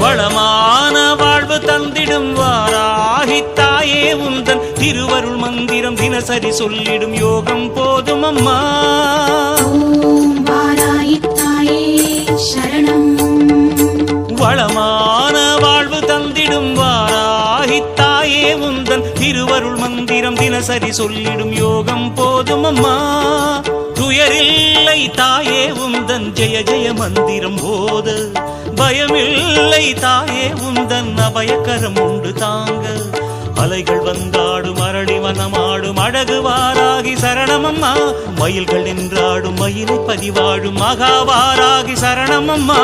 வளமான வாழ்வு தந்திடும் வாராகித்தாயே உந்தன் திருவருள் மந்திரம் தினசரி சொல்லிடும் யோகம் போதும் அம்மா. வாராகித்தாயே சரணம். வளமான வாழ்வு தந்திடும் வாராகித்தாயே உந்தன் திருவருள் மந்திரம் தினசரி சொல்லிடும் யோகம் போதும் அம்மா. துயரில்லை தாயே உந்தன் ஜெய ஜெய மந்திரம் போத, பயமில்லை தாயே உந்தன் அபயக்கரம் உண்டு தாங்க. அலைகள் வந்தாடும் அரளி வனமாடும் அழகு வாராகி சரணமம்மா. மயில்கள் நின்றாடும் மயிலை பதிவாடும் மகாவாராகி சரணமம்மா.